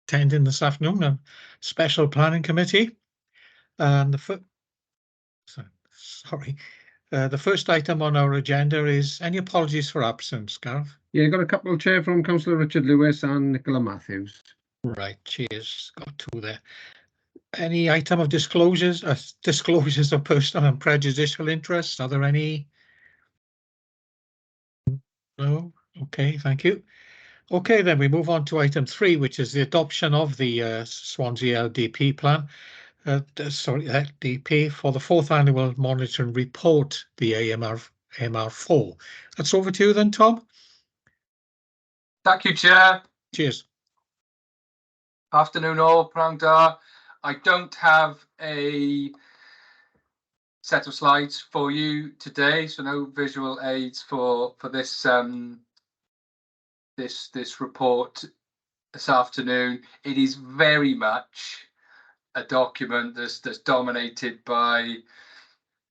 attending this afternoon on Special Planning Committee. And the first item on our agenda is any apologies for absence, Gareth? Yeah, got a couple, Chair, from Councillor Richard Lewis and Nicola Matthews. Right, cheers. Got two there. Any item of disclosures of personal and prejudicial interests? Are there any? No? Okay, thank you. Okay, then we move on to item 3, which is the adoption of the Swansea LDP plan. LDP for the 4th annual monitoring report, the AMR4. That's over to you then, Tom. Thank you, Chair. Cheers. Afternoon all, Prangdar. I don't have a set of slides for you today, so no visual aids for this this report this afternoon. It is very much a document that's dominated by,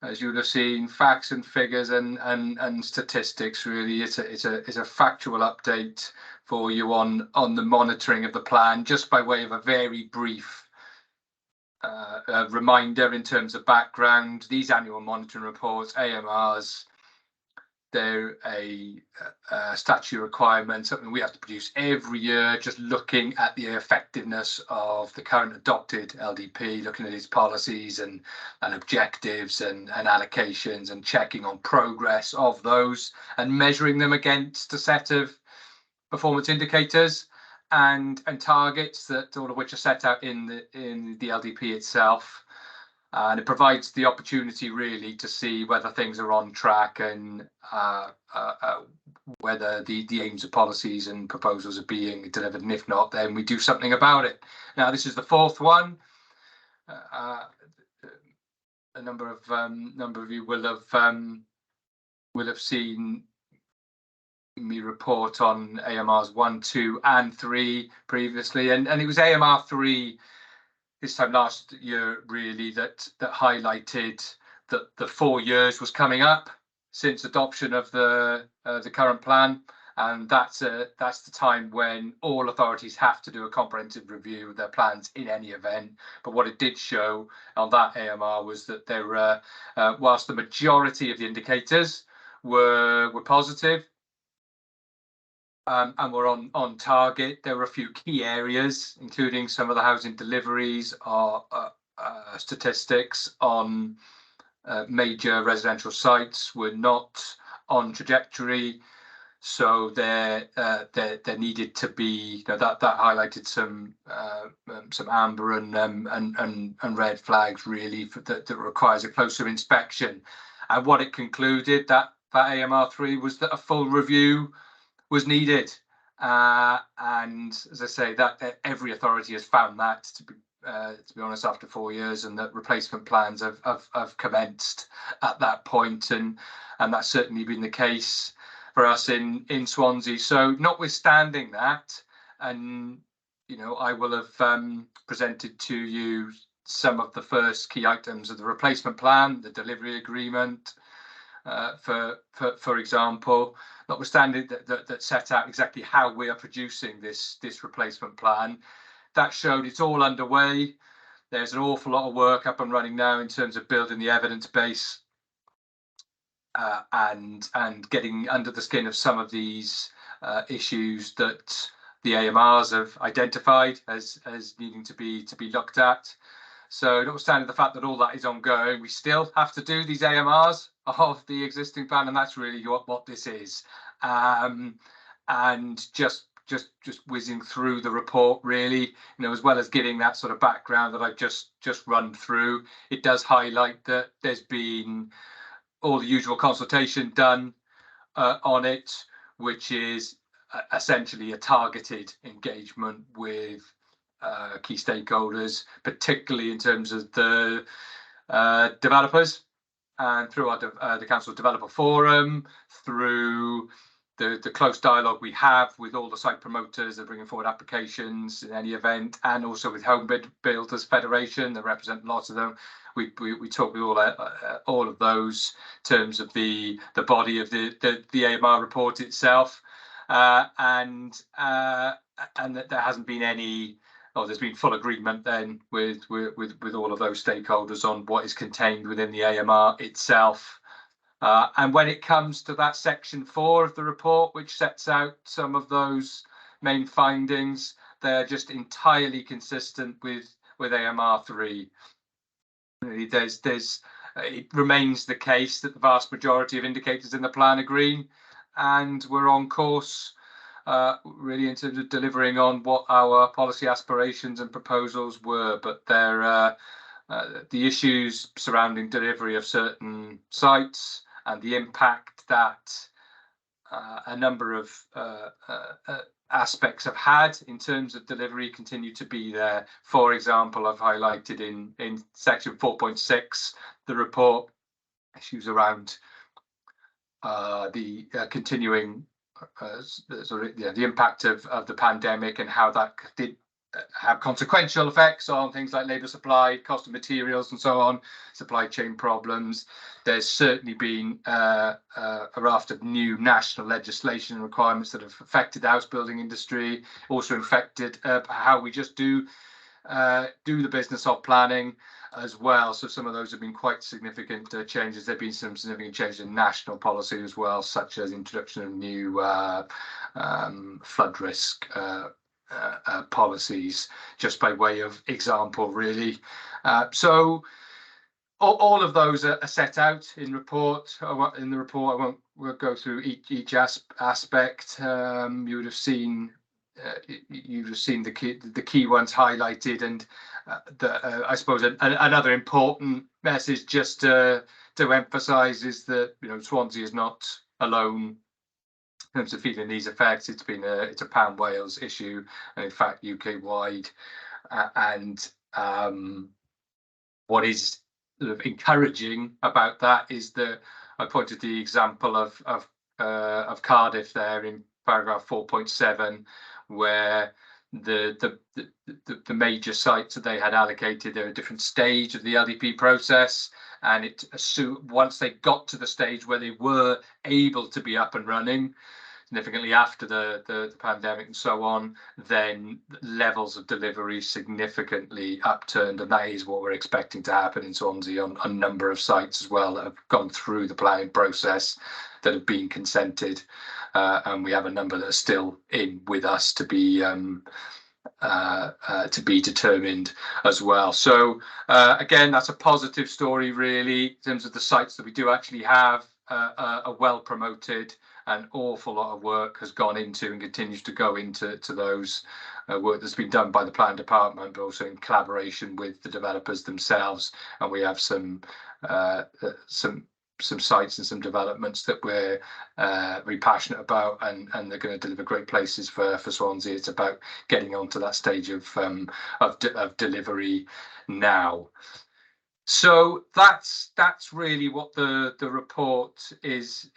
as you would have seen, facts and figures and statistics. Really, it's a factual update for you on the monitoring of the plan, just by way of a very brief reminder in terms of background. These annual monitoring reports, AMRs, they're a statutory requirement, something we have to produce every year, just looking at the effectiveness of the current adopted LDP, looking at its policies and objectives and allocations, and checking on progress of those and measuring them against a set of performance indicators and targets, that all of which are set out in the LDP itself. And it provides the opportunity really to see whether things are on track and whether the aims of policies and proposals are being delivered, and if not, then we do something about it. Now, this is the 4th one. A number of you will have seen me report on AMRs 1, 2, and 3 previously, and it was AMR 3 this time last year really that highlighted that the 4 years was coming up since adoption of the current plan, and that's the time when all authorities have to do a comprehensive review of their plans in any event. But what it did show on that AMR was that there were, whilst the majority of the indicators were positive and were on target, there were a few key areas, including some of the housing deliveries or statistics on major residential sites were not on trajectory. So there needed to be, that highlighted some amber and red flags really that requires a closer inspection. And what it concluded, that AMR3, was that a full review was needed, and as I say, that every authority has found that to be honest, after 4 years, and that replacement plans have commenced at that point, and that's certainly been the case for us in Swansea. So notwithstanding that, and I will have presented to you some of the first key items of the replacement plan, the delivery agreement, for example, notwithstanding that set out exactly how we are producing this replacement plan. That showed it's all underway. There's an awful lot of work up and running now in terms of building the evidence base and getting under the skin of some of these issues that the AMRs have identified as needing to be looked at. So notwithstanding the fact that all that is ongoing, we still have to do these AMRs of the existing plan, and that's really what this is. And just whizzing through the report, really, as well as giving that sort of background that I've just run through, it does highlight that there's been all the usual consultation done on it, which is essentially a targeted engagement with key stakeholders, particularly in terms of the developers, and through the Council Developer Forum, through the close dialogue we have with all the site promoters that are bringing forward applications in any event, and also with Home Builders Federation that represent lots of them. We talk with all of those in terms of the body of the AMR report itself, and that there hasn't been any there's been full agreement then with all of those stakeholders on what is contained within the AMR itself. And when it comes to that section 4 of the report, which sets out some of those main findings, they're just entirely consistent with AMR 3. It remains the case that the vast majority of indicators in the plan are green, and we're on course really in terms of delivering on what our policy aspirations and proposals were. But they're the issues surrounding delivery of certain sites and the impact that a number of aspects have had in terms of delivery continue to be there. For example, I've highlighted in section 4.6 the report issues around the continuing the impact of the pandemic and how that did have consequential effects on things like labour supply, cost of materials and so on, supply chain problems. There's certainly been a raft of new national legislation and requirements that have affected the house building industry, also affected how we just do the business of planning as well. So some of those have been quite significant changes. There have been some significant changes in national policy as well, such as introduction of new flood risk policies, just by way of example, really. So all of those are set out in the report. I won't go through each aspect. You would have seen the key ones highlighted, and I suppose another important message just to emphasise is that Swansea is not alone in terms of feeling these effects. It's a Pan Wales issue, and in fact UK wide. And what is sort of encouraging about that is that I pointed the example of Cardiff there in paragraph 4.7, where the major sites that they had allocated, they're a different stage of the LDP process, and it assumed once they got to the stage where they were able to be up and running significantly after the pandemic and so on, then levels of delivery significantly upturned, and that is what we're expecting to happen in Swansea on a number of sites as well that have gone through the planning process, that have been consented, and we have a number that are still in with us to be determined as well. So again, that's a positive story really in terms of the sites that we do actually have are well promoted. An awful lot of work has gone into and continues to go into those work that's been done by the plan department, but also in collaboration with the developers themselves. And we have some sites and some developments that we're very passionate about, and they're going to deliver great places for Swansea. It's about getting onto that stage of delivery now. So that's really what the report is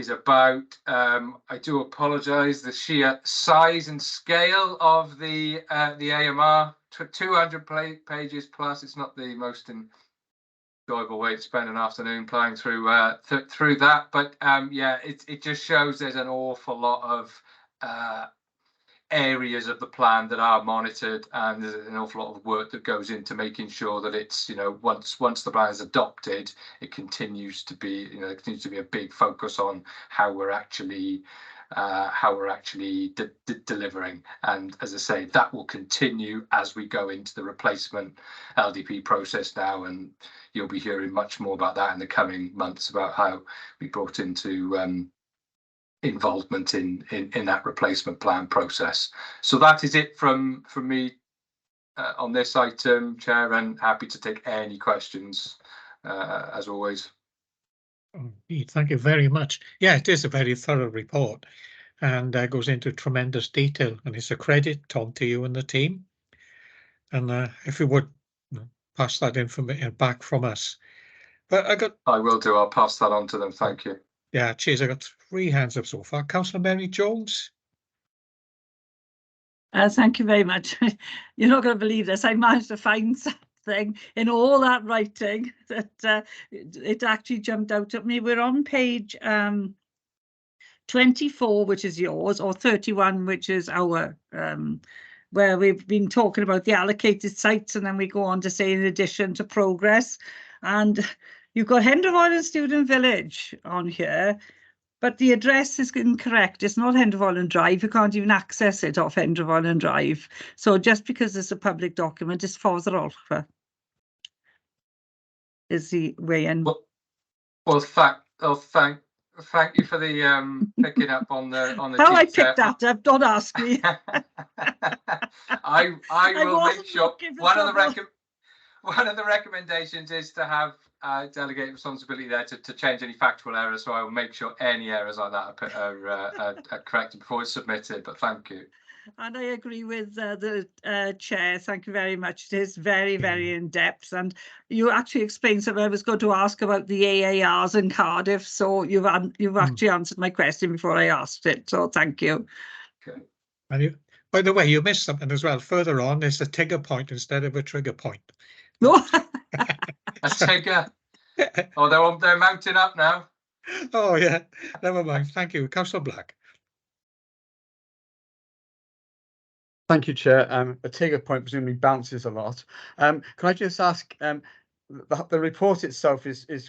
about. I do apologise. The sheer size and scale of the AMR, 200 pages plus. It's not the most enjoyable way to spend an afternoon playing through that, but yeah, it just shows there's an awful lot of areas of the plan that are monitored, and there's an awful lot of work that goes into making sure that it's once the plan is adopted, it continues to be a big focus on how we're actually delivering. And as I say, that will continue as we go into the replacement LDP process now, and you'll be hearing much more about that in the coming months, about how we brought into involvement in that replacement plan process. So that is it from me on this item, Chair, and happy to take any questions as always. Thank you very much. Yeah, it is a very thorough report, and goes into tremendous detail, and it's a credit, Tom, to you and the team. And if you would pass that information back from us. But I will do. I'll pass that on to them. Thank you. Yeah, cheers. I got 3 hands up so far. Councillor Mary Jones. Thank you very much. You're not going to believe this. I managed to find something in all that writing that it actually jumped out at me. We're on page 24, which is yours, or 31, which is our where we've been talking about the allocated sites, and then we go on to say in addition to progress. And you've got Hendreford and Student Village on here, but the address is incorrect. It's not Hendreford Drive. You can't even access it off Hendreford Drive. So just because it's a public document, it's further off. Is the way in. Well, thank you for the picking up on the How I detail. picked that up, don't ask me. I will make wasn't sure looking for one of the recommendations is to have delegated responsibility there to change any factual errors. So I will make sure any errors like that are corrected before it's submitted. But thank you. And I agree with the chair. Thank you very much. It is very, very in depth, and you actually explained something I was going to ask about the AARs in Cardiff. So you've actually answered my question before I asked it. So thank you. Okay. And by the way, you missed something as well. Further on, there's a trigger point instead of a trigger point. A trigger. Oh, they're mounting up now. Oh yeah, never mind. Thank you, Councillor Black. Thank you, Chair. A trigger point presumably bounces a lot. Can I just ask, the report itself is a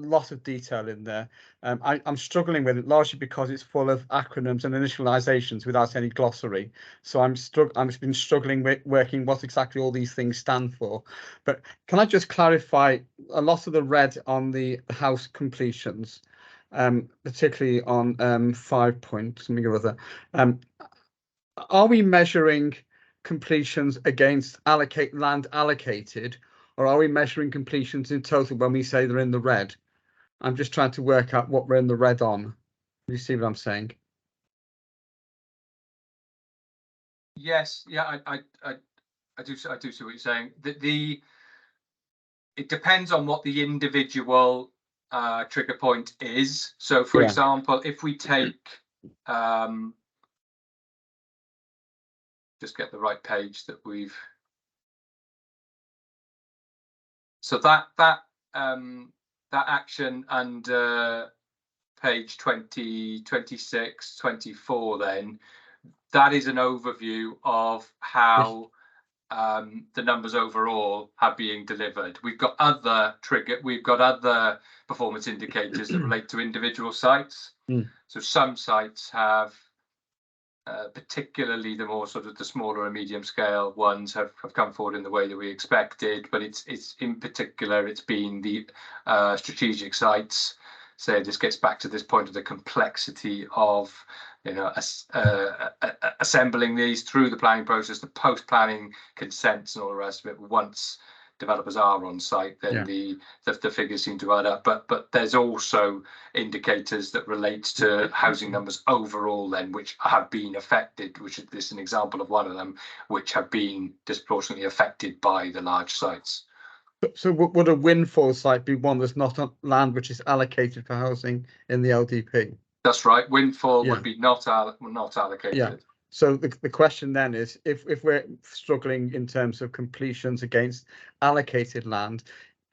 lot of detail in there. I'm struggling with it largely because it's full of acronyms and initializations without any glossary. So I've been struggling with working what exactly all these things stand for. But can I just clarify a lot of the red on the house completions, particularly on 5 points, something or other. Are we measuring completions against land allocated, or are we measuring completions in total when we say they're in the red? I'm just trying to work out what we're in the red on. You see what I'm saying? Yes, yeah, I do see what you're saying. It depends on what the individual trigger point is. So, for example, if we take just get the right page that we've. So that action under page 20, 26, 24, then that is an overview of how the numbers overall have been delivered. We've got other performance indicators that relate to individual sites. So some sites have particularly the more sort of the smaller and medium scale ones have come forward in the way that we expected, but it's in particular it's been the strategic sites. So this gets back to this point of the complexity of assembling these through the planning process, the post-planning consents and all the rest of it. Once developers are on site, then the figures seem to add up. But there's also indicators that relate to housing numbers overall, then, which have been affected. Which is an example of one of them, which have been disproportionately affected by the large sites. So would a windfall site be one that's not on land which is allocated for housing in the LDP? That's right. Windfall would be not allocated. Yeah. So the question then is, if we're struggling in terms of completions against allocated land,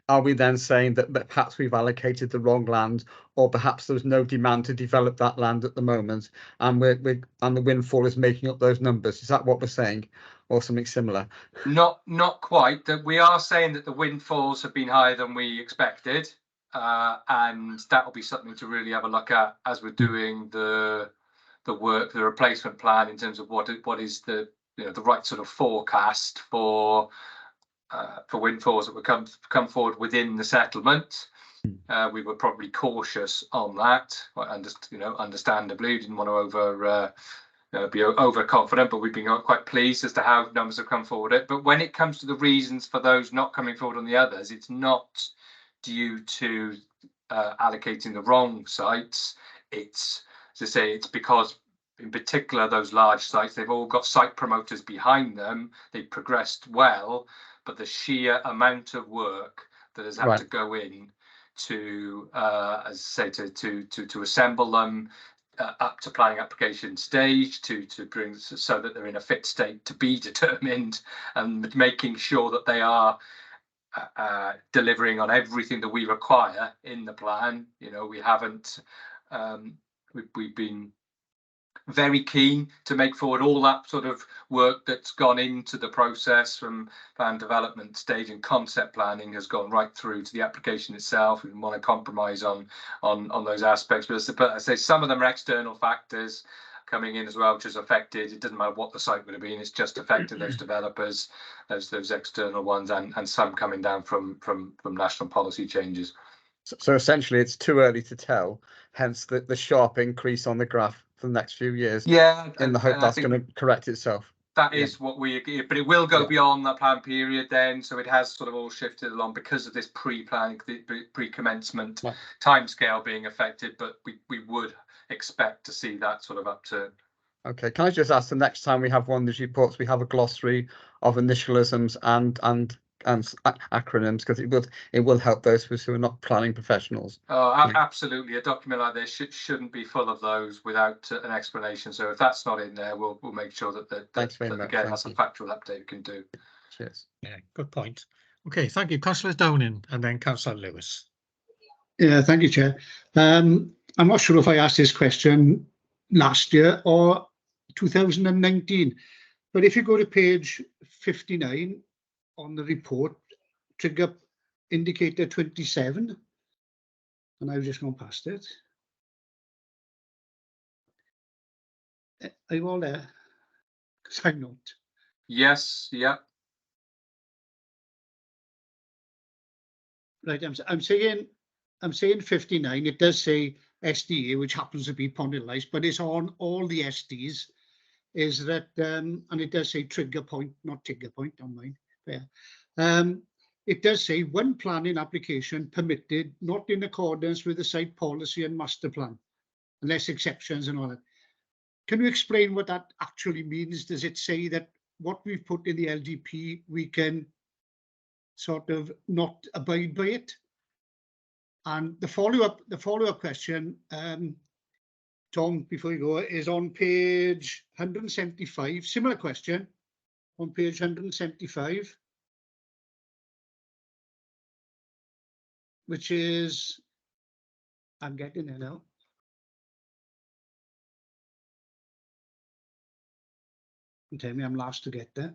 are we then saying that perhaps we've allocated the wrong land, or perhaps there's no demand to develop that land at the moment, and the windfall is making up those numbers? Is that what we're saying, or something similar? Not quite. That we are saying that the windfalls have been higher than we expected, and that will be something to really have a look at as we're doing the work, the replacement plan, in terms of what is the the right sort of forecast for windfalls that would come forward within the settlement. We were probably cautious on that, understandably. We didn't want to be overconfident, but we've been quite pleased as to how numbers have come forward. But when it comes to the reasons for those not coming forward on the others, it's not due to allocating the wrong sites. It's, as I say, it's because in particular those large sites, they've all got site promoters behind them. They've progressed well, but the sheer amount of work that has had to go in to, as I say, to assemble them up to planning application stage, to bring so that they're in a fit state to be determined, and making sure that they are delivering on everything that we require in the plan. We haven't we've been very keen to make forward all that sort of work that's gone into the process from plan development stage, and concept planning has gone right through to the application itself. We want to compromise on those aspects, but I say some of them are external factors coming in as well, which has affected. It doesn't matter what the site would have been; it's just affected those developers, those external ones, and some coming down from national policy changes. So essentially, it's too early to tell. Hence the sharp increase on the graph for the next few years. Yeah, in the hope that's going to correct itself. That is what we agree, but it will go beyond that plan period then. So it has sort of all shifted along because of this pre-planning, pre-commencement timescale being affected. But we would expect to see that sort of up to. Okay, can I just ask, the next time we have one of these reports, we have a glossary of initialisms and acronyms, because it will help those who are not planning professionals. Oh, absolutely. A document like this shouldn't be full of those without an explanation. So if that's not in there, we'll make sure that again has a factual update we can do. Cheers. Yeah, good point. Okay, thank you, Councillor Downing, and then Councillor Lewis. Yeah, thank you, Chair. I'm not sure if I asked this question last year or 2019, but if you go to page 59 on the report, trigger indicator 27, and I've just gone past it. Are you all there? Because I'm not. Yes, yeah. Right, I'm saying 59. It does say SDA, which happens to be Pond Lice, but it's on all the SDs. Is that and it does say trigger point, not trigger point on mine. Yeah. It does say one planning application permitted not in accordance with the site policy and master plan, unless exceptions and all that. Can you explain what that actually means? Does it say that what we've put in the LDP, we can sort of not abide by it? And the follow-up question, Tom, before you go, is on page 175. Similar question on page 175, which is, I'm getting there now. You tell me I'm last to get there.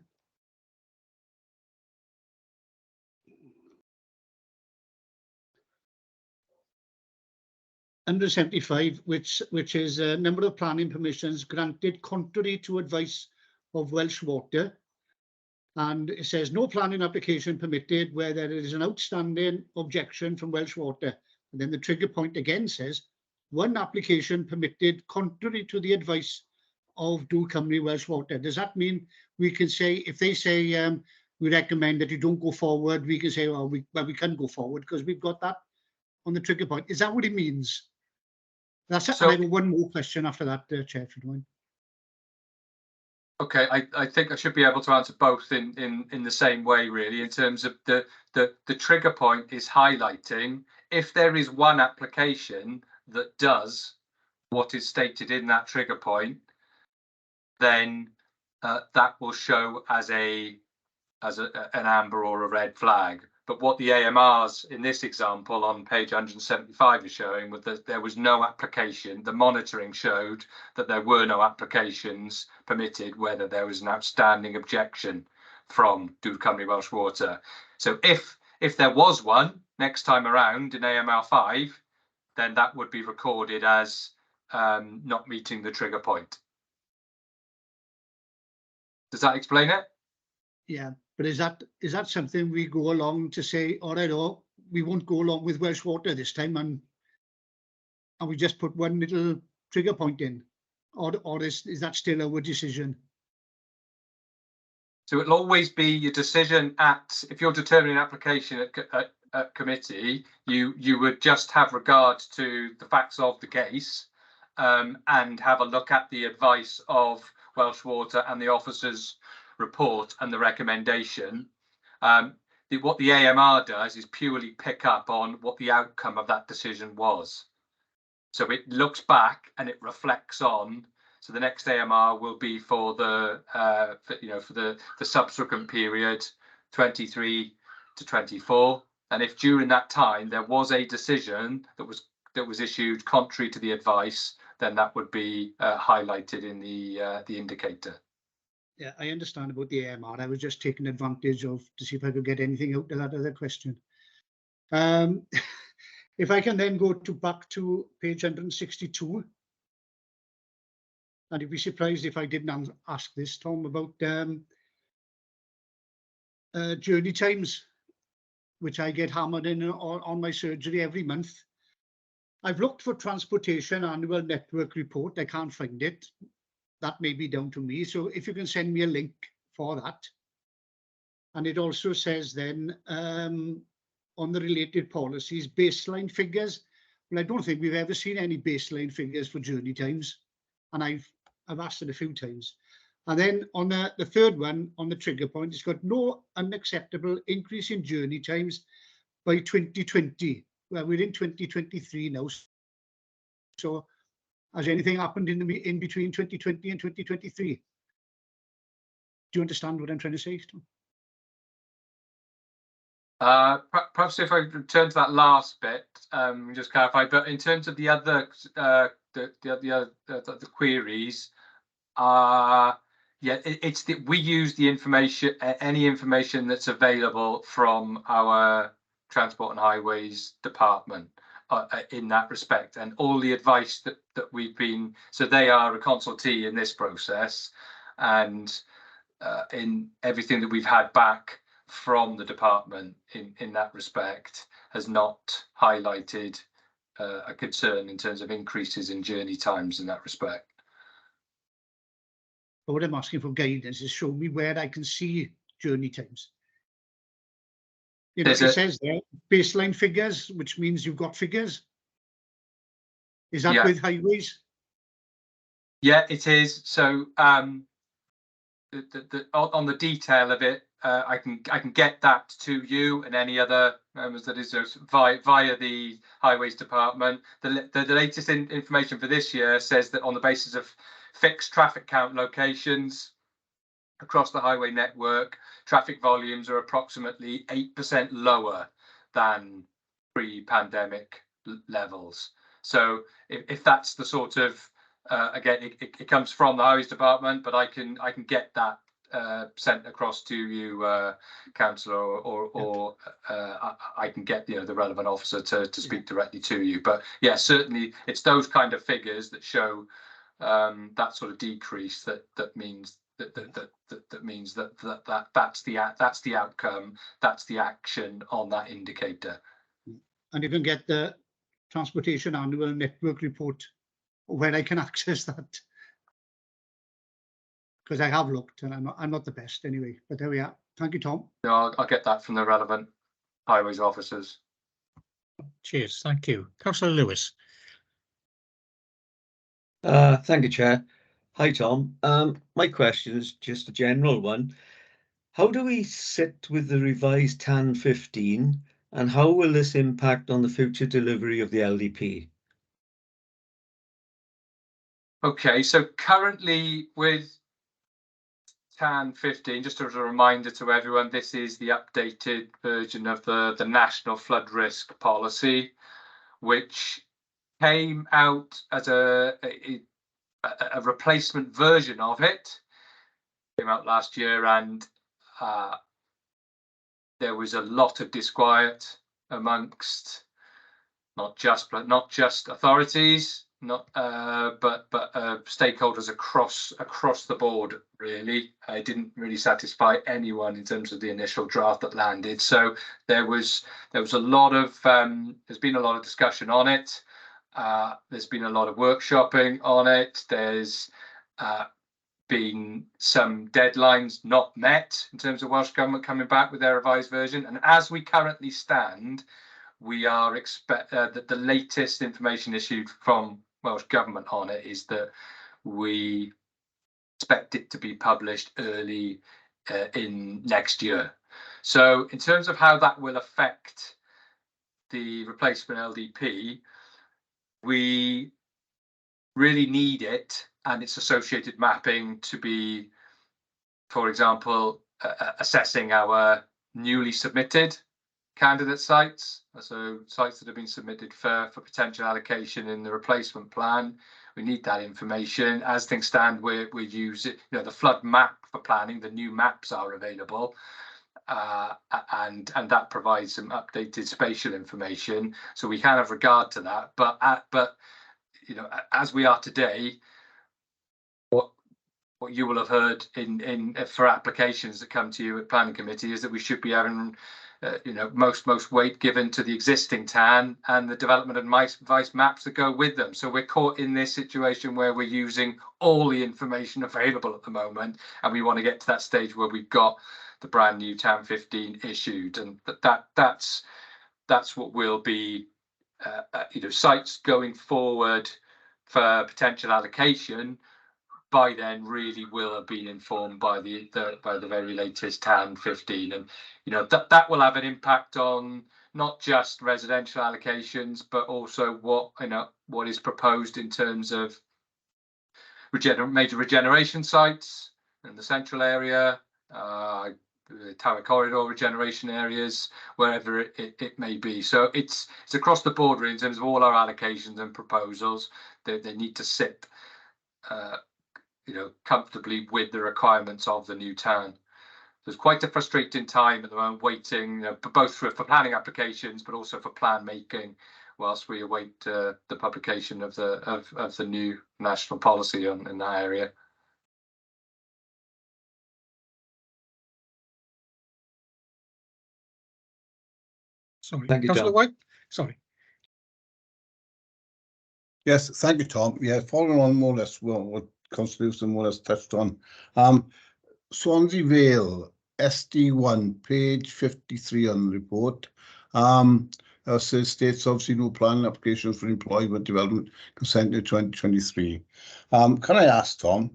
Under 75, which is a number of planning permissions granted contrary to advice of Welsh Water, and it says no planning application permitted where there is an outstanding objection from Welsh Water. And then the trigger point again says one application permitted contrary to the advice of Do Cymru Welsh Water. Does that mean we can say, if they say we recommend that you don't go forward, we can say, well, we can go forward because we've got that on the trigger point? Is that what it means? That's it. I have one more question after that, Chair, if you don't mind. Okay, I think I should be able to answer both in the same way, really, in terms of the trigger point is highlighting if there is one application that does what is stated in that trigger point, then that will show as an amber or a red flag. But what the AMRs in this example on page 175 is showing was that there was no application. The monitoring showed that there were no applications permitted, whether there was an outstanding objection from Do Cymru Welsh Water. So if there was one next time around in AMR 5, then that would be recorded as not meeting the trigger point. Does that explain it? Yeah. But is that something we go along to say, all right, or we won't go along with Welsh Water this time, and we just put one little trigger point in, or is that still our decision? So it'll always be your decision if you're determining an application at committee, you would just have regard to the facts of the case and have a look at the advice of Welsh Water and the officer's report and the recommendation. What the AMR does is purely pick up on what the outcome of that decision was. So it looks back and it reflects on. So the next AMR will be for the for the subsequent period 23 to 24. And if during that time there was a decision that was issued contrary to the advice, then that would be highlighted in the indicator. Yeah, I understand about the AMR. I was just taking advantage of to see if I could get anything out of that other question. If I can then go back to page 162, and you'd be surprised if I didn't ask this, Tom, about journey times, which I get hammered in on my surgery every month. I've looked for transportation annual network report. I can't find it. That may be down to me. So if you can send me a link for that. And it also says then on the related policies, baseline figures. Well, I don't think we've ever seen any baseline figures for journey times. And I've asked it a few times. And then on the third one, on the trigger point, it's got no unacceptable increase in journey times by 2020. Well, we're in 2023 now. So has anything happened in between 2020 and 2023? Do you understand what I'm trying to say, Tom? Perhaps if I return to that last bit, just clarify. But in terms of the other the queries, yeah, it's that we use the information, any information that's available from our Transport and Highways department in that respect, and all the advice that we've been. So they are a consultee in this process, and in everything that we've had back from the department in that respect has not highlighted a concern in terms of increases in journey times in that respect. But what I'm asking for guidance is show me where I can see journey times. You know, it says there baseline figures, which means you've got figures. Is that with highways? Yeah, it is. So on the detail of it, I can get that to you and any other members that is via the Highways Department. The latest information for this year says that on the basis of fixed traffic count locations across the highway network, traffic volumes are approximately 8% lower than pre-pandemic levels. So if that's the sort of again, it comes from the Highways Department, but I can get that sent across to you, councillor, or I can get the relevant officer to speak directly to you. But yeah, certainly it's those kind of figures that show that sort of decrease that means that means that's the outcome, that's the action on that indicator. And you can get the transportation annual network report where I can access that, because I have looked and I'm not the best anyway. But there we are. Thank you, Tom. No, I'll get that from the relevant highways officers. Cheers, thank you. Councillor Lewis. Thank you, Chair. Hi, Tom. My question is just a general one. How do we sit with the revised TAN 15, and how will this impact on the future delivery of the LDP? Okay, so currently with TAN 15, just as a reminder to everyone, this is the updated version of the National Flood Risk Policy, which came out as a replacement version of it. Came out last year, and there was a lot of disquiet amongst not just authorities, but stakeholders across the board. Really, it didn't really satisfy anyone in terms of the initial draft that landed. So there was a lot of there's been a lot of discussion on it. There's been a lot of workshopping on it. There's been some deadlines not met in terms of Welsh Government coming back with their revised version. And as we currently stand, we are that the latest information issued from Welsh Government on it is that we expect it to be published early in next year. So in terms of how that will affect the replacement LDP, we really need it and its associated mapping to be, for example, assessing our newly submitted candidate sites, so sites that have been submitted for potential allocation in the replacement plan. We need that information. As things stand, we're using, the flood map for planning. The new maps are available, and that provides some updated spatial information. So we can have regard to that. But as we are today, what you will have heard for applications that come to you at planning committee is that we should be having most weight given to the existing TAN and the development and vice maps that go with them. So we're caught in this situation where we're using all the information available at the moment, and we want to get to that stage where we've got the brand new TAN 15 issued, and that's what will be sites going forward for potential allocation by then really will have been informed by the very latest TAN 15, and that will have an impact on not just residential allocations, but also what is proposed in terms of major regeneration sites in the central area, tower corridor regeneration areas, wherever it may be. So it's across the board in terms of all our allocations and proposals. They need to sit comfortably with the requirements of the new TAN. There's quite a frustrating time at the moment, waiting both for planning applications, but also for plan making, whilst we await the publication of the new national policy in that area. Sorry, Thank you, Councillor Tom. White. Sorry. Yes, thank you, Tom. Yeah, following on more or less what Councillor Lewson more or less touched on. Swansea Vale, SD1, page 53 on the report. States obviously no planning applications for employment development consent to 2023. Can I ask Tom?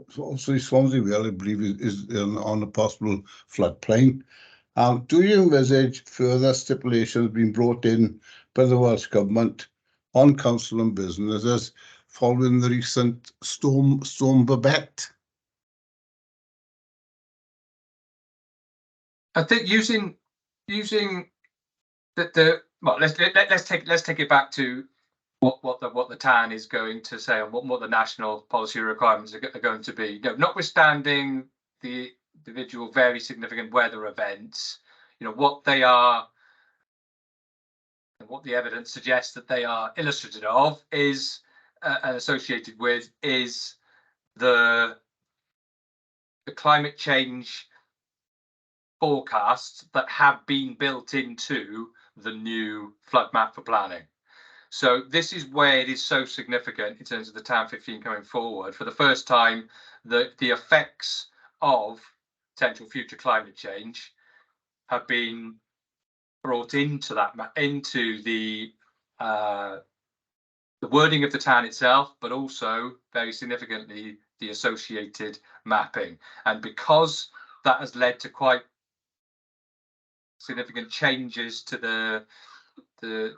So Swansea Vale, I believe, is on a possible floodplain. Do you envisage further stipulations being brought in by the Welsh Government on council and businesses following the recent storm Babette? I think using well, let's take it back to what the TAN is going to say and what the national policy requirements are going to be. Notwithstanding the individual very significant weather events, what they are and what the evidence suggests that they are illustrative of is and associated with is the climate change forecasts that have been built into the new flood map for planning. So this is where it is so significant in terms of the TAN 15 coming forward. For the first time, the effects of potential future climate change have been brought into the wording of the TAN itself, but also very significantly the associated mapping. And because that has led to quite significant changes to the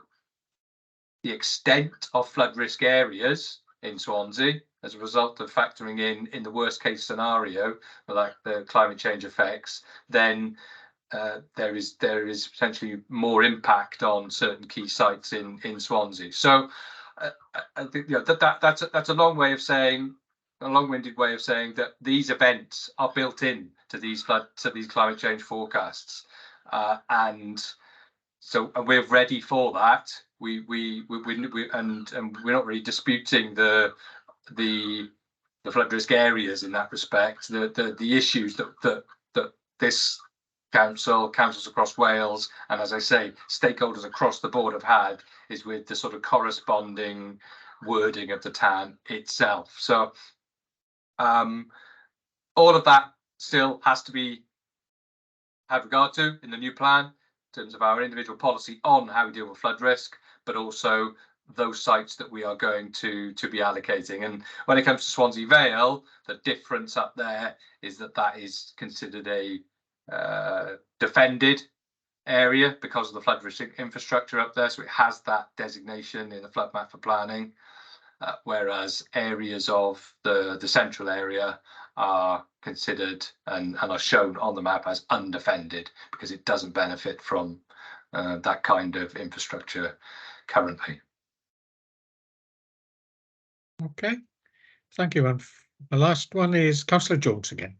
extent of flood risk areas in Swansea as a result of factoring in the worst case scenario, like the climate change effects, then there is potentially more impact on certain key sites in Swansea. So I think that's a long way of saying, a long-winded way of saying that these events are built in to these climate change forecasts, and so we're ready for that. And we're not really disputing the flood risk areas in that respect. The issues that this councils across Wales, and as I say, stakeholders across the board have had is with the sort of corresponding wording of the TAN itself. So all of that still has to be had regard to in the new plan in terms of our individual policy on how we deal with flood risk, but also those sites that we are going to be allocating. And when it comes to Swansea Vale, the difference up there is that is considered a defended area because of the flood risk infrastructure up there, so it has that designation in the flood map for planning, whereas areas of the central area are considered and are shown on the map as undefended because it doesn't benefit from that kind of infrastructure currently. Okay, thank you. And the last one is Councillor Jones again.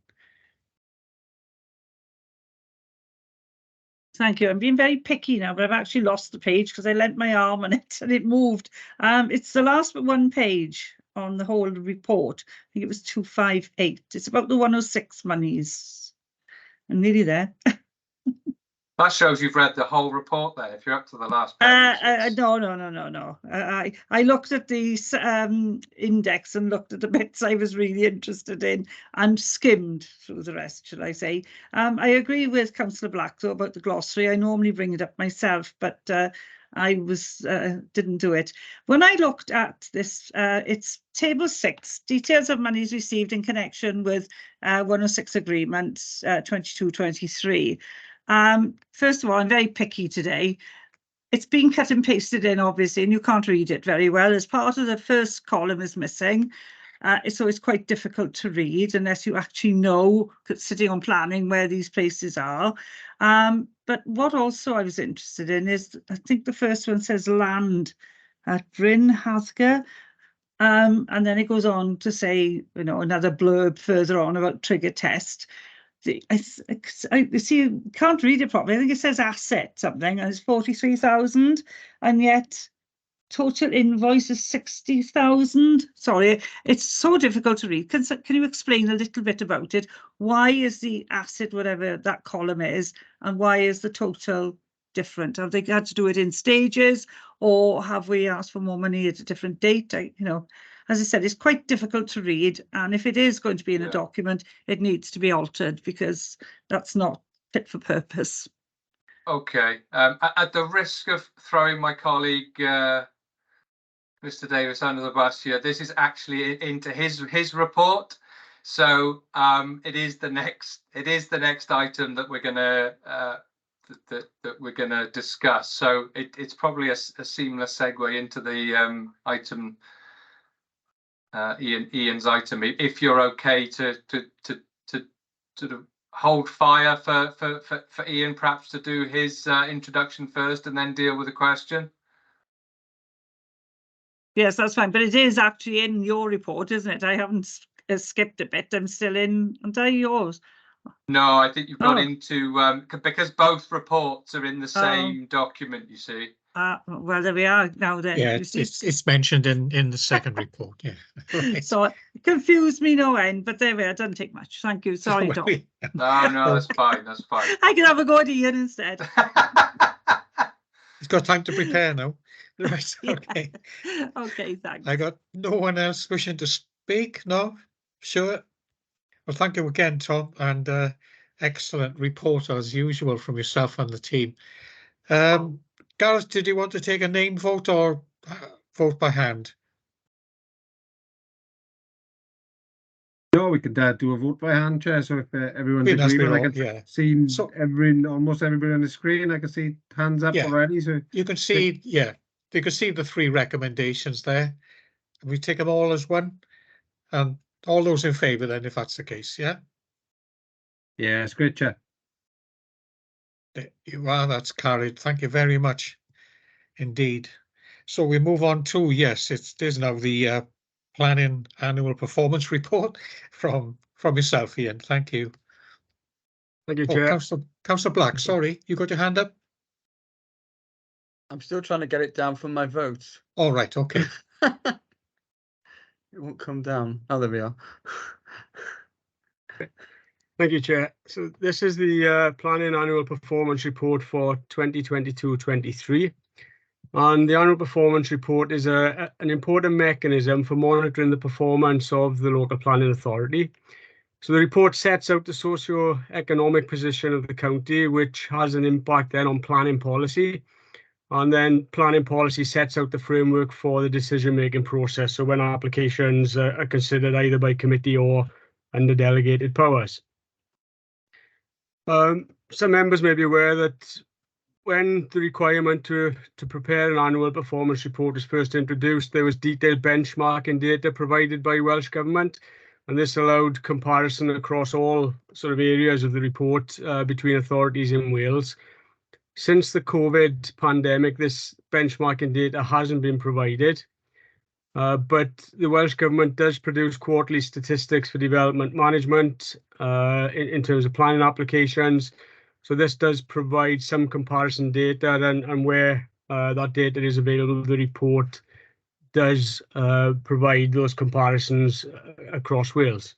Thank you. I'm being very picky now, but I've actually lost the page because I leant my arm on it and it moved. It's the last but one page on the whole report. I think it was 258. It's about the 106 monies. I'm nearly there. That shows you've read the whole report there. If you're up to the last page. No. I looked at the index and looked at the bits I was really interested in and skimmed through the rest, should I say. I agree with Councillor Black though about the glossary. I normally bring it up myself, but I didn't do it. When I looked at this, it's table 6, details of monies received in connection with 106 agreements 22-23. First of all, I'm very picky today. It's been cut and pasted in, obviously, and you can't read it very well. As part of the first column is missing. So it's quite difficult to read unless you actually know, sitting on planning, where these places are. But what also I was interested in is, I think the first one says land at Bryn Hathger. And then it goes on to say, you know, another blurb further on about trigger test. I see, you can't read it properly. I think it says asset something, and it's 43,000, and yet total invoice is 60,000. Sorry, it's so difficult to read. Can you explain a little bit about it? Why is the asset, whatever that column is, and why is the total different? Have they had to do it in stages, or have we asked for more money at a different date? As I said, it's quite difficult to read, and if it is going to be in a document, it needs to be altered because that's not fit for purpose. Okay. At the risk of throwing my colleague Mr. Davis under the bus here, this is actually into his report. So it is the next item that we're gonna that we're gonna discuss. So it's probably a seamless segue into the item. Ian's item, if you're okay to sort of hold fire for Ian, perhaps to do his introduction first and then deal with the question. Yes, that's fine, but it is actually in your report, isn't it? I haven't skipped a bit. I'm still in, aren't I, yours? No, I think you've got into because both reports are in the same document, you see. Well, there we are now then. Yeah, it's mentioned in the second report. Yeah. Right. So it confused me no end, but there we are. It doesn't take much. Thank you. Sorry, Tom. No, that's fine. That's fine. I can have a go at Ian instead. He's got time to prepare now. Right. Okay. Okay, thanks. I got no one else wishing to speak. No? Sure. Well, thank you again, Tom, and excellent report as usual from yourself and the team. Gareth, did you want to take a name vote or vote by hand? No, we could do a vote by hand, Chair. So if everyone's As we agreement, I all, can yeah. see So- almost everybody on the screen. I can see hands up Yeah. already. So You can see, yeah, you can see the 3 recommendations there. We take them all as one, and all those in favour then, if that's the case, yeah? yeah, it's great, Chair. There you are, that's carried. Thank you very much indeed. So we move on to, yes, there's now the planning annual performance report from yourself, Ian. Thank you. Thank you, Oh, Chair. Councillor Black, sorry, you got your hand up? I'm still trying to get it down from my votes. All right, okay. It won't come down. Oh, there we are. Thank you, Chair. So this is the planning annual performance report for 2022-23. And the annual performance report is an important mechanism for monitoring the performance of the local planning authority. So the report sets out the socio-economic position of the county, which has an impact then on planning policy. And then planning policy sets out the framework for the decision-making process. So when applications are considered either by committee or under delegated powers. Some members may be aware that when the requirement to prepare an annual performance report was first introduced, there was detailed benchmarking data provided by Welsh Government, and this allowed comparison across all sort of areas of the report between authorities in Wales. Since the COVID pandemic, this benchmarking data hasn't been provided. But the Welsh Government does produce quarterly statistics for development management in terms of planning applications. So this does provide some comparison data, and where that data is available, the report does provide those comparisons across Wales.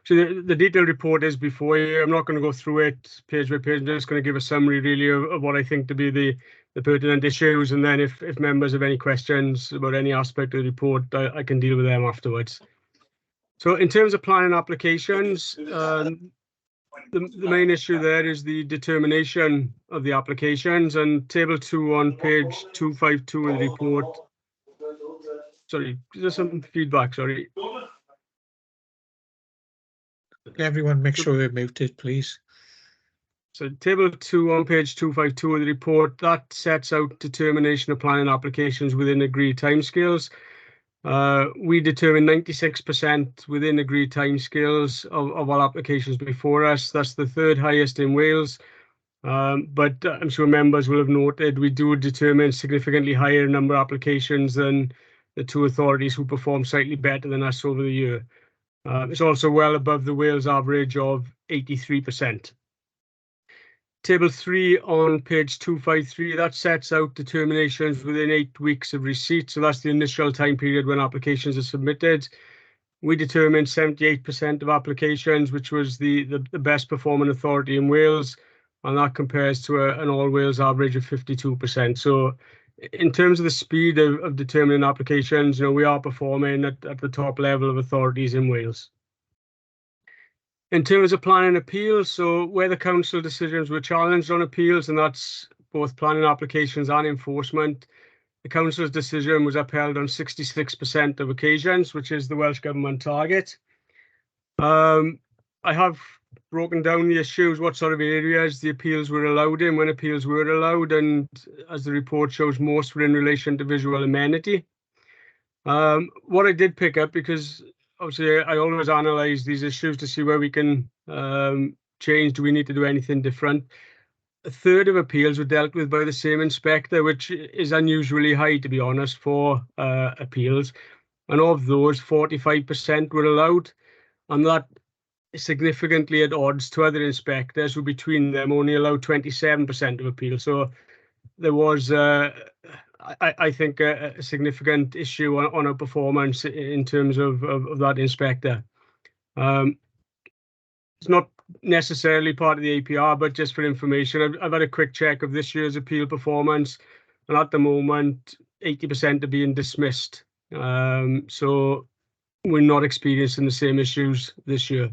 So the detailed report is before you. I'm not going to go through it page by page. I'm just going to give a summary really of what I think to be the pertinent issues, and then if members have any questions about any aspect of the report, I can deal with them afterwards. So in terms of planning applications, the main issue there is the determination of the applications, and table 2 on page 252 of the report. Sorry, there's some feedback, sorry. Everyone make sure they're muted, please. So table 2 on page 252 of the report, that sets out determination of planning applications within agreed timescales. We determine 96% within agreed timescales of all applications before us. That's the third highest in Wales. But I'm sure members will have noted we do determine significantly higher number of applications than the two authorities who perform slightly better than us over the year. It's also well above the Wales average of 83%. Table 3 on page 253, that sets out determinations within 8 weeks of receipt. So that's the initial time period when applications are submitted. We determined 78% of applications, which was the best performing authority in Wales, and that compares to an all Wales average of 52%. So in terms of the speed of determining applications, we are performing at the top level of authorities in Wales. In terms of planning appeals, so where the council decisions were challenged on appeals, and that's both planning applications and enforcement, the council's decision was upheld on 66% of occasions, which is the Welsh Government target. I have broken down the issues, what sort of areas the appeals were allowed in, when appeals were allowed, and as the report shows, most were in relation to visual amenity. What I did pick up, because obviously I always analyse these issues to see where we can change. Do we need to do anything different? A third of appeals were dealt with by the same inspector, which is unusually high, to be honest, for appeals. And of those, 45% were allowed, and that is significantly at odds to other inspectors who between them only allowed 27% of appeals. So there was, I think, a significant issue on our performance in terms of that inspector. It's not necessarily part of the APR, but just for information, I've had a quick check of this year's appeal performance, and at the moment, 80% are being dismissed. So we're not experiencing the same issues this year.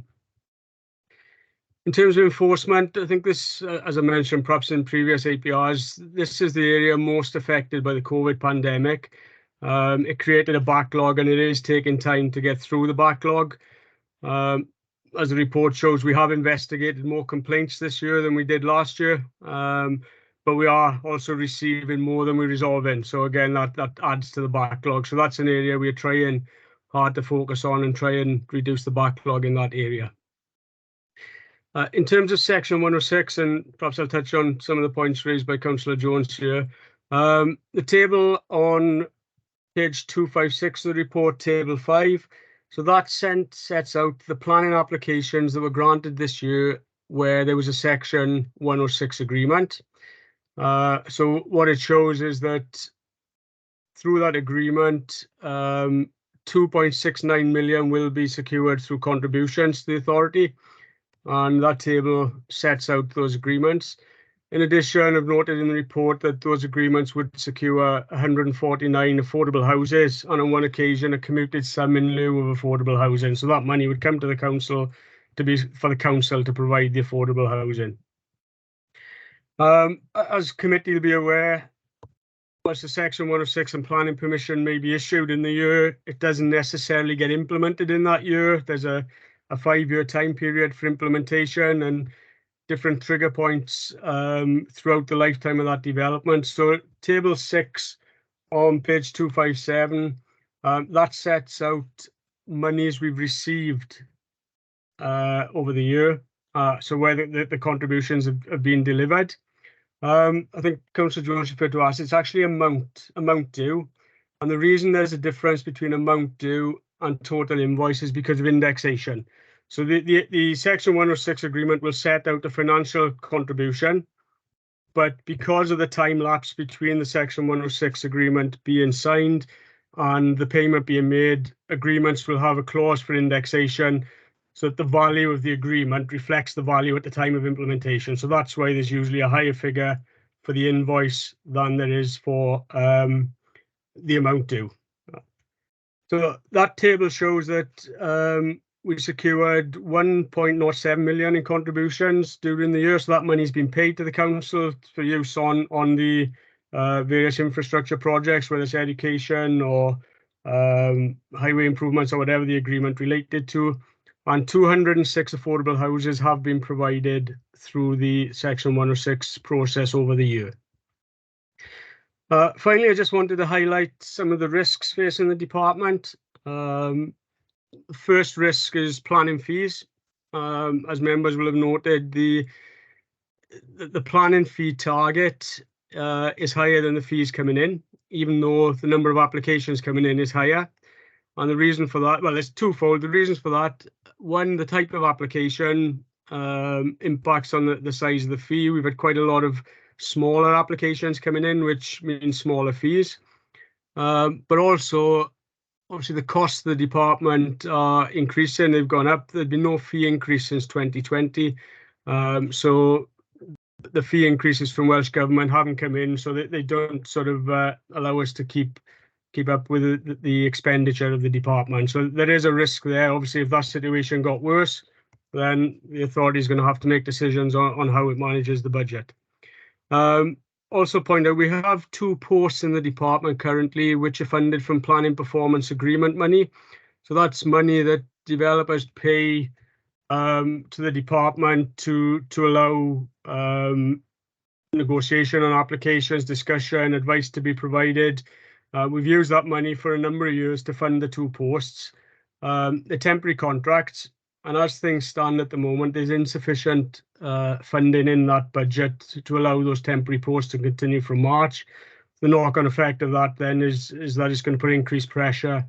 In terms of enforcement, I think this, as I mentioned, perhaps in previous APRs, this is the area most affected by the COVID pandemic. It created a backlog, and it is taking time to get through the backlog. As the report shows, we have investigated more complaints this year than we did last year, but we are also receiving more than we're resolving. So again, that adds to the backlog. So that's an area we're trying hard to focus on and try and reduce the backlog in that area. In terms of section 106, and perhaps I'll touch on some of the points raised by Councillor Jones here. The table on page 256 of the report, table 5, so that sets out the planning applications that were granted this year where there was a section 106 agreement. So what it shows is that through that agreement, 2.69 million will be secured through contributions to the authority, and that table sets out those agreements. In addition, I've noted in the report that those agreements would secure 149 affordable houses, and on one occasion a commuted sum in lieu of affordable housing. So that money would come to the council for the council to provide the affordable housing. As committee will be aware, once the section 106 and planning permission may be issued in the year, it doesn't necessarily get implemented in that year. There's a 5-year time period for implementation and different trigger points throughout the lifetime of that development. So table 6 on page 257, that sets out monies we've received over the year, so where the contributions have been delivered. I think Councillor Jones referred to us, it's actually amount due. And the reason there's a difference between amount due and total invoice is because of indexation. So the Section 106 agreement will set out a financial contribution, but because of the time lapse between the Section 106 agreement being signed and the payment being made, agreements will have a clause for indexation so that the value of the agreement reflects the value at the time of implementation. So that's why there's usually a higher figure for the invoice than there is for the amount due. So that table shows that we secured 1.07 million in contributions during the year. So that money's been paid to the council for use on the various infrastructure projects, whether it's education or highway improvements or whatever the agreement related to. And 206 affordable houses have been provided through the Section 106 process over the year. Finally, I just wanted to highlight some of the risks facing the department. The first risk is planning fees. As members will have noted, the planning fee target is higher than the fees coming in, even though the number of applications coming in is higher. And the reason for that, well, it's twofold. The reasons for that, one, the type of application impacts on the size of the fee. We've had quite a lot of smaller applications coming in, which means smaller fees. But also, obviously, the costs of the department are increasing. They've gone up. There's been no fee increase since 2020. So the fee increases from Welsh Government haven't come in, so they don't sort of allow us to keep up with the expenditure of the department. So there is a risk there. Obviously, if that situation got worse, then the authority is going to have to make decisions on how it manages the budget. Also point out, we have 2 posts in the department currently which are funded from planning performance agreement money. So that's money that developers pay to the department to allow negotiation on applications, discussion, advice to be provided. We've used that money for a number of years to fund the 2 posts. The temporary contracts, and as things stand at the moment, there's insufficient funding in that budget to allow those temporary posts to continue from March. The knock-on effect of that then is that it's going to put increased pressure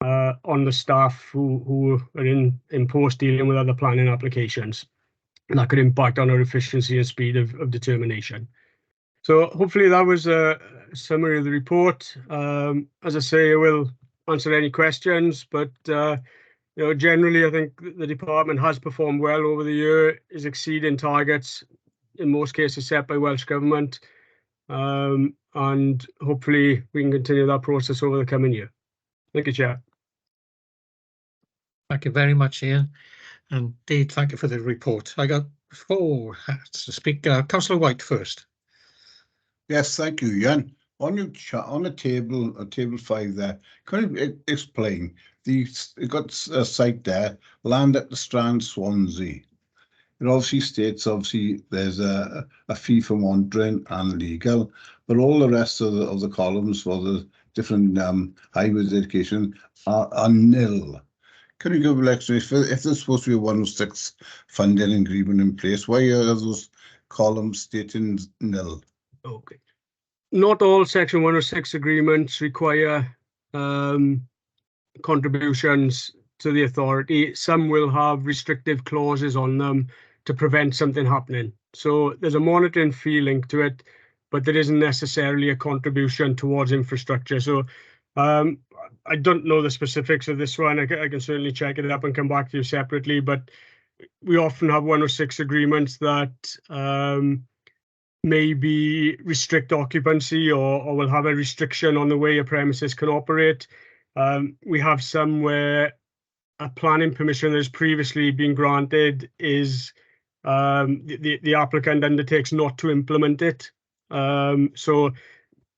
on the staff who are in post dealing with other planning applications. And that could impact on our efficiency and speed of determination. So hopefully that was a summary of the report. As I say, I will answer any questions, but generally, I think the department has performed well over the year, is exceeding targets, in most cases set by Welsh Government, and hopefully we can continue that process over the coming year. Thank you, Chair. Thank you very much, Ian. And indeed, thank you for the report. I got 4 hats to speak. Councillor White first. Yes, thank you, Ian. On your chart, on the table 5 there, can you explain it got a site there, land at the Strand, Swansea. It obviously states there's a fee for monitoring and legal, but all the rest of the columns for the different highways education are nil. Can you give an explanation if there's supposed to be a 106 funding agreement in place? Why are those columns stating nil? Okay. Not all Section 106 agreements require contributions to the authority. Some will have restrictive clauses on them to prevent something happening. So there's a monitoring fee linked to it, but there isn't necessarily a contribution towards infrastructure. So I don't know the specifics of this one. I can certainly check it up and come back to you separately, but we often have 106 agreements that maybe restrict occupancy or will have a restriction on the way a premises can operate. We have some where a planning permission that has previously been granted is the applicant undertakes not to implement it. So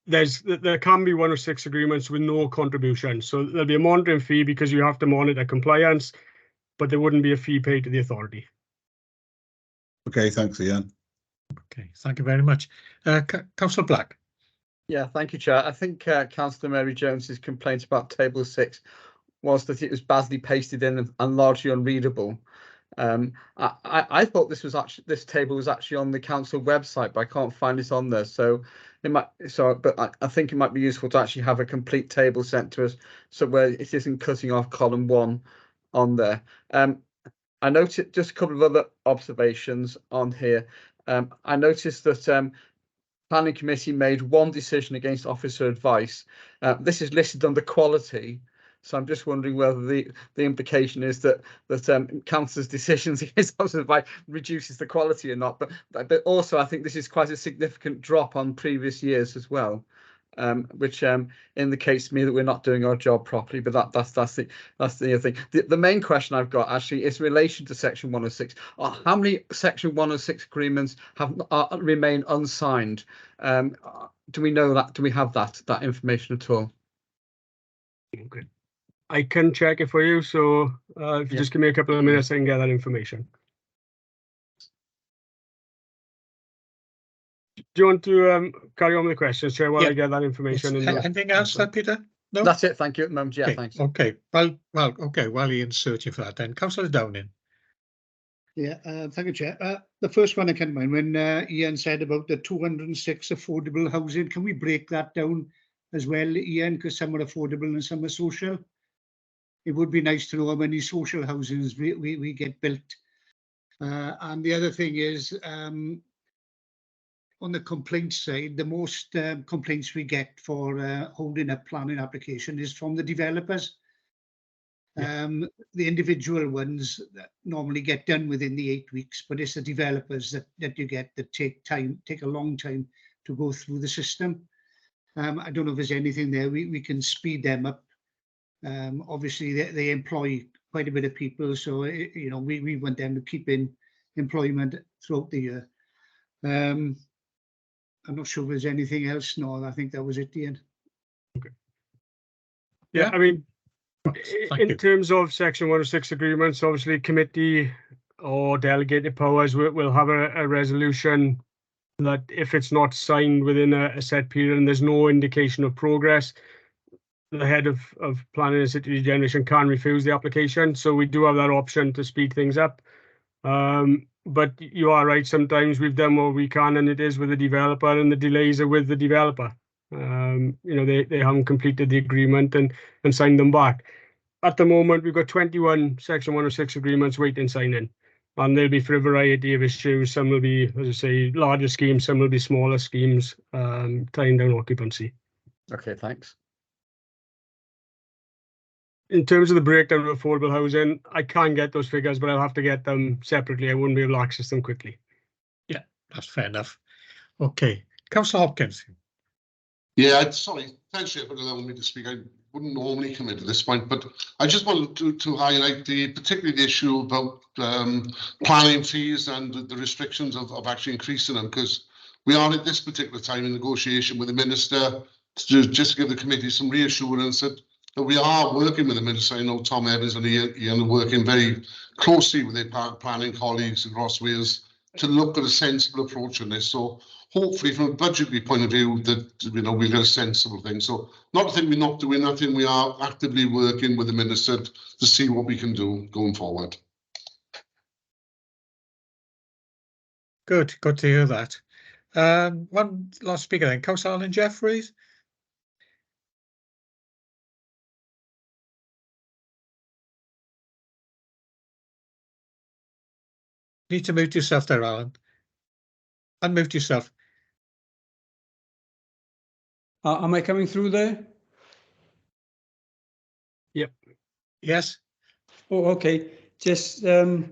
there can be 106 agreements with no contribution. So there'll be a monitoring fee because you have to monitor compliance, but there wouldn't be a fee paid to the authority. Okay, thanks, Ian. Okay, thank you very much. Councillor Black. Yeah, thank you, Chair. I think Councillor Mary Jones's complaint about Table 6 was that it was badly pasted in and largely unreadable. I thought this table was actually on the council website, but I can't find it on there. So it might. So, but I think it might be useful to actually have a complete table sent to us, so where it isn't cutting off column 1 on there. I noticed just a couple of other observations on here. I noticed that planning committee made one decision against officer advice. This is listed under quality. So I'm just wondering whether the implication is that councillors' decisions against officer advice reduces the quality or not. But also I think this is quite a significant drop on previous years as well, which indicates to me that we're not doing our job properly. But that's the other thing. The main question I've got actually is in relation to Section 106. How many Section 106 agreements remain unsigned? Do we know that? Do we have that information at all? Okay. I can check it for you. So if you just give me a couple of minutes, I can get that information. Do you want to carry on with the questions, Chair, while I get that information? Anything else, Peter? No, that's it. Thank you at the moment. Yeah, okay. Thanks. Okay. Well. Okay. While Ian's searching for that, then Councillor Downing. Yeah, thank you, Chair. The first one I can mind when Ian said about the 206 affordable housing. Can we break that down as well, Ian? Because some are affordable and some are social. It would be nice to know how many social houses we get built. And the other thing is, on the complaint side, the most complaints we get for holding up planning application is from the developers. The individual ones that normally get done within the 8 weeks, but it's the developers that you get that take a long time to go through the system. I don't know if there's anything there we can speed them up. Obviously they employ quite a bit of people, so we want them to keep in employment throughout the year. I'm not sure if there's anything else. No, I think that was it, Ian. Okay. Yeah, I mean, in terms of Section 106 agreements, obviously committee or delegated powers will have a resolution that if it's not signed within a set period and there's no indication of progress, the head of planning and city regeneration can refuse the application. So we do have that option to speed things up. But you are right, sometimes we've done what we can and it is with the developer and the delays are with the developer. They haven't completed the agreement and signed them back. At the moment, we've got 21 Section 106 agreements waiting signing, and they'll be for a variety of issues. Some will be, as I say, larger schemes, some will be smaller schemes, tying down occupancy. Okay, thanks. In terms of the breakdown of affordable housing, I can get those figures, but I'll have to get them separately. I wouldn't be able to access them quickly. Yeah, that's fair enough. Okay, Councillor Hopkins. Yeah, sorry, thanks for allowing me to speak. I wouldn't normally come into this point, but I just wanted to highlight particularly the issue about planning fees and the restrictions of actually increasing them, because we are at this particular time in negotiation with the Minister to just give the committee some reassurance that we are working with the Minister. I know Tom Evans and Ian are working very closely with their planning colleagues across Wales to look at a sensible approach on this. So hopefully from a budgetary point of view that we've got a sensible thing. So not to think we're not doing nothing, we are actively working with the Minister to see what we can do going forward. Good to hear that. One last speaker then, Councillor Alan Jeffreys. Need to mute yourself there, Alan. Unmute yourself. Am I coming through there? Yep. Yes. Oh, okay. Just a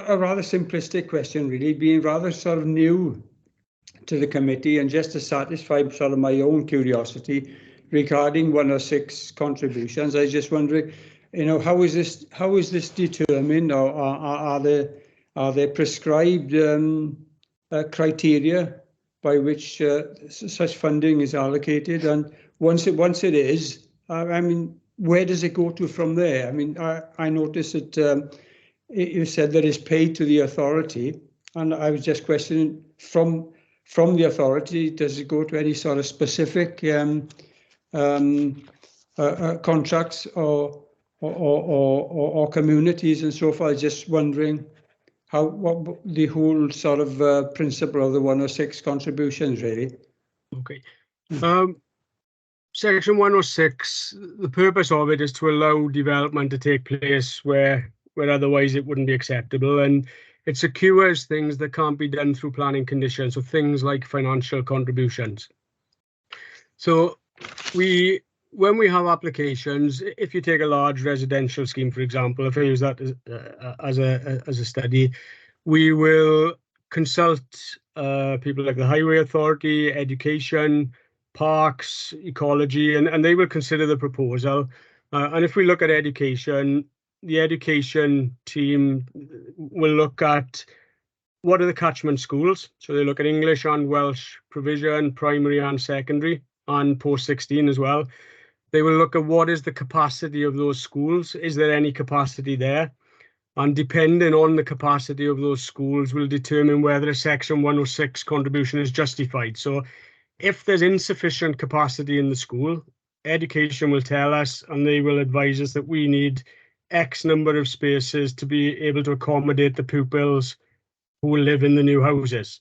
rather simplistic question, really, being rather sort of new to the committee, and just to satisfy sort of my own curiosity regarding 106 contributions. I was just wondering, how is this determined, or are there prescribed criteria by which such funding is allocated? And once it is, I mean, where does it go to from there? I mean, I noticed that you said that it's paid to the authority, and I was just questioning from the authority, does it go to any sort of specific contracts or communities and so forth? Just wondering what the whole sort of principle of the 106 contributions, really. Okay. Section 106, the purpose of it is to allow development to take place where otherwise it wouldn't be acceptable, and it secures things that can't be done through planning conditions, so things like financial contributions. So when we have applications, if you take a large residential scheme, for example, if I use that as a study, we will consult people like the Highway Authority, Education, Parks, Ecology, and they will consider the proposal. And if we look at education, the education team will look at what are the catchment schools. So they look at English and Welsh provision, primary and secondary, and post-16 as well. They will look at what is the capacity of those schools. Is there any capacity there? And depending on the capacity of those schools will determine whether a Section 106 contribution is justified. So if there's insufficient capacity in the school, education will tell us and they will advise us that we need X number of spaces to be able to accommodate the pupils who will live in the new houses.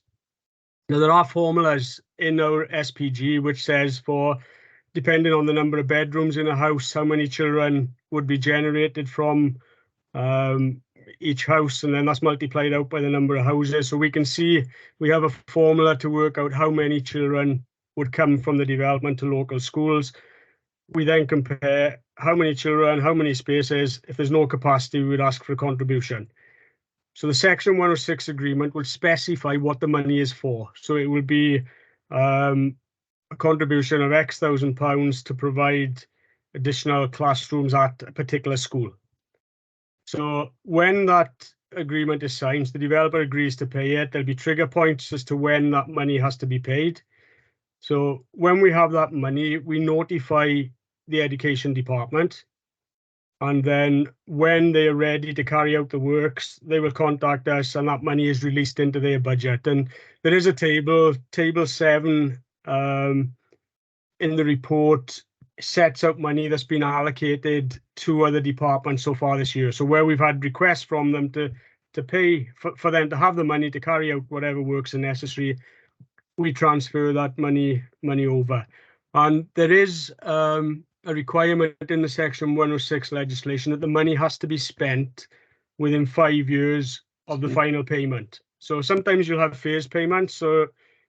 Now, there are formulas in our SPG which says for, depending on the number of bedrooms in a house, how many children would be generated from each house, and then that's multiplied out by the number of houses. So we can see we have a formula to work out how many children would come from the development to local schools. We then compare how many children, how many spaces. If there's no capacity, we would ask for a contribution. So the Section 106 agreement will specify what the money is for. So it will be a contribution of X £1,000 to provide additional classrooms at a particular school. So when that agreement is signed, the developer agrees to pay it. There'll be trigger points as to when that money has to be paid. So when we have that money, we notify the education department. And then when they are ready to carry out the works, they will contact us and that money is released into their budget. And there is a table 7 in the report, sets out money that's been allocated to other departments so far this year. So where we've had requests from them to pay for them to have the money to carry out whatever works are necessary, we transfer that money over. And there is a requirement in the Section 106 legislation that the money has to be spent within 5 years of the final payment. So sometimes you'll have phased payments. So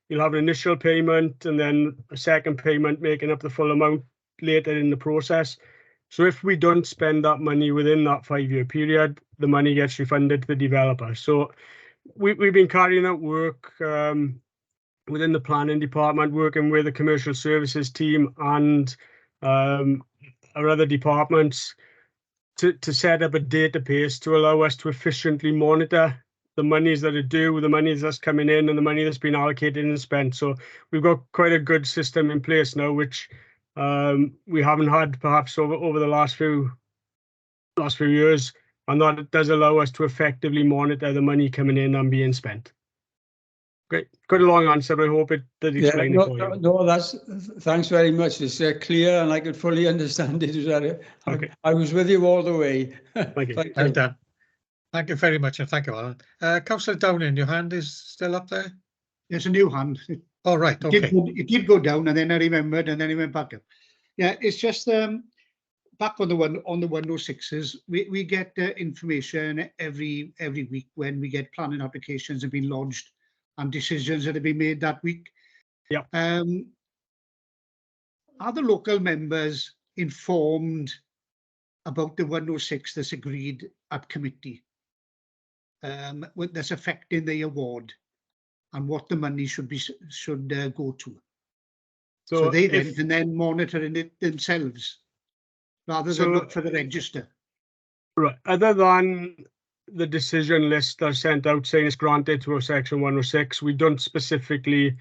you'll have an initial payment and then a second payment making up the full amount later in the process. So if we don't spend that money within that 5-year period, the money gets refunded to the developer. So we've been carrying out work within the planning department, working with the commercial services team and our other departments to set up a database to allow us to efficiently monitor the monies that are due, the money that's coming in and the money that's been allocated and spent. So we've got quite a good system in place now, which we haven't had perhaps over the last few years, and that does allow us to effectively monitor the money coming in and being spent. Great, quite a long answer, but I hope it did explain it for you. No, thanks very much. It's clear and I could fully understand it. Okay. I was with you all the way. Thank you. Well done. Thank you very much, and thank you, Alan. Councillor Downing, your hand is still up there? There's a new hand. Oh, right, okay. It did go down, and then I remembered, and then it went back up. Yeah, it's just back on the 106s. We get information every week when we get planning applications have been lodged and decisions that have been made that week. Yeah. Are the local members informed about the 106 that's agreed at committee? That's affecting the award and what the money should go to. So they then can then monitor it themselves rather than look for the register. Right. Other than the decision list are sent out saying it's granted to a Section 106, we don't specifically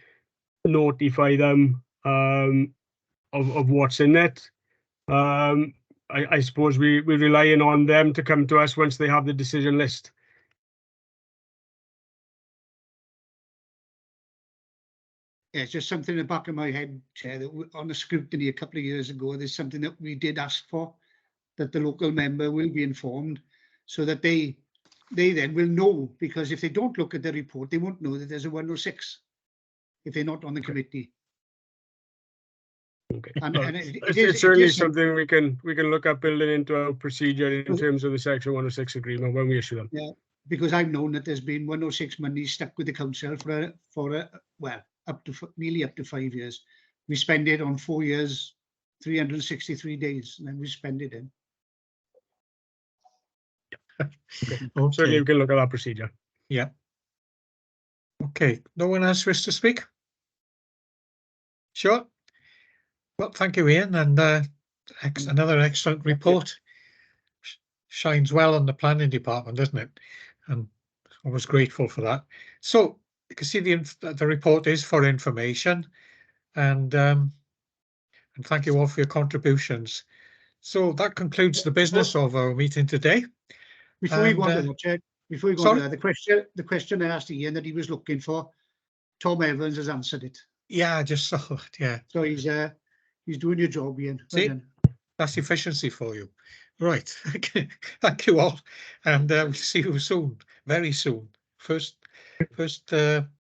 notify them of what's in it. I suppose we're relying on them to come to us once they have the decision list. Yeah, it's just something in the back of my head, Chair, that on the scrutiny a couple of years ago, there's something that we did ask for, that the local member will be informed so that they they then will know, because if they don't look at the report, they won't know that there's a 106 if they're not on the committee. Okay. And, Well, and it's certainly something we can look at building into our procedure in terms of the Section 106 agreement when we issue them. Yeah, because I've known that there's been 106 money stuck with the council for well, nearly up to 5 years. We spend it on 4 years, 363 days, and then we spend it in. Certainly we can look at that procedure. Yeah. Okay, no one else wishes to speak? Sure. Well, thank you, Ian, and another excellent report. Shines well on the planning department, doesn't it? And I was grateful for that. So you can see the report is for information, and thank you all for your contributions. So that concludes the business of our meeting today. Before we go on to that, Chair, before we go on to that, the question I asked Ian that he was looking for, Tom Evans has answered it. Yeah, I just saw it. Yeah. So he's doing your job, Ian. See, that's efficiency for you. Right. Thank you all, and we'll see you soon, very soon. First